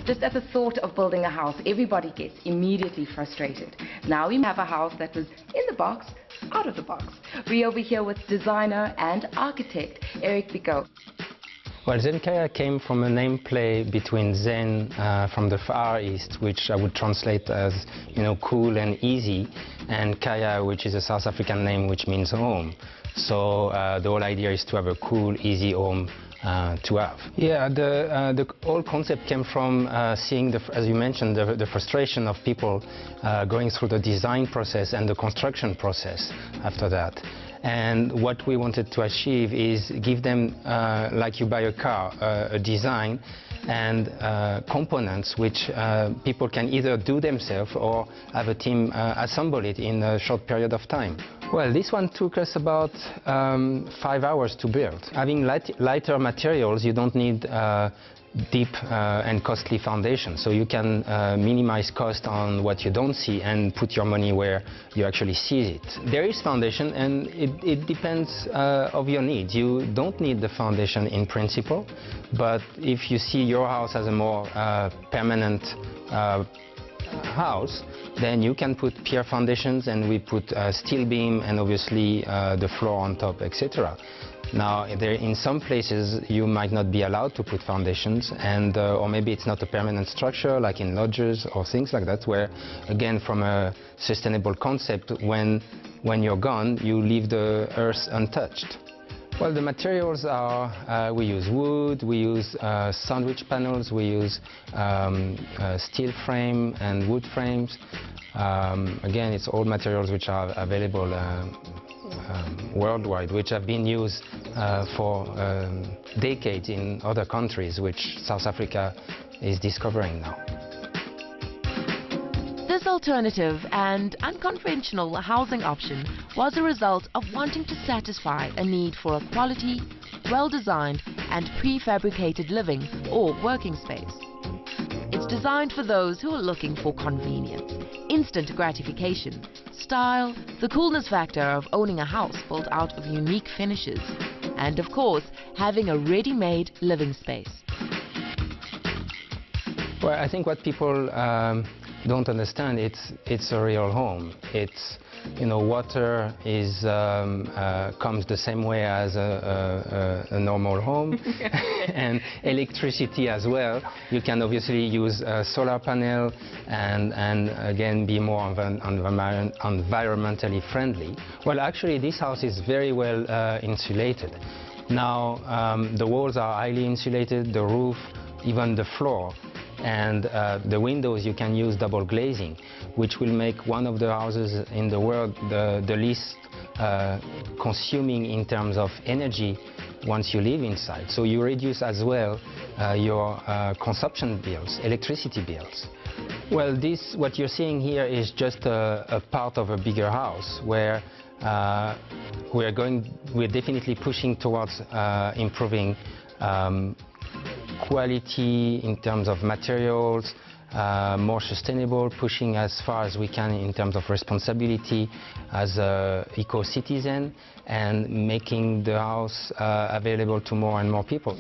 Just at the thought of building a house, everybody gets immediately frustrated. Now we have a house that was in the box, out of the box. We're over here with designer and architect Eric Bigot. Well, Modkaya came from a name play between Zen from the Far East, which I would translate as, cool and easy, and Kaya, which is a South African name which means home. So the whole idea is to have a cool, easy home to have. Yeah, the whole concept came from seeing, as you mentioned, the frustration of people going through the design process and the construction process after that. And what we wanted to achieve is give them, like you buy a car, a design and components which people can either do themselves or have a team assemble it in a short period of time. Well, this one took us about 5 hours to build. Having lighter materials, you don't need deep and costly foundation, so you can minimize cost on what you don't see and put your money where you actually see it. There is foundation, and it depends of your needs. You don't need the foundation in principle, but if you see your house as a more permanent house, then you can put pier foundations, and we put steel beam and obviously the floor on top, etc. Now, in some places you might not be allowed to put foundations, and or maybe it's not a permanent structure, like in lodges or things like that, where again, from a sustainable concept, when you're gone, you leave the earth untouched. Well, the materials are, we use wood, we use sandwich panels, we use steel frame and wood frames. Again, it's all materials which are available worldwide, which have been used for decades in other countries, which South Africa is discovering now. This alternative and unconventional housing option was a result of wanting to satisfy a need for a quality, well-designed and prefabricated living or working space. It's designed for those who are looking for convenience, instant gratification, style, the coolness factor of owning a house built out of unique finishes, and of course, having a ready-made living space. Well, I think what people don't understand, it's a real home. It's, water is comes the same way as a normal home, and electricity as well. You can obviously use a solar panel and again be more environmentally friendly. Well, actually, this house is very well insulated. Now, the walls are highly insulated, the roof, even the floor. And the windows, you can use double glazing, which will make one of the houses in the world the least consuming in terms of energy once you live inside. So you reduce as well your consumption bills, electricity bills. Well, what you're seeing here is just a part of a bigger house where we're definitely pushing towards improving quality in terms of materials, more sustainable, pushing as far as we can in terms of responsibility as an eco-citizen, and making the house available to more and more people.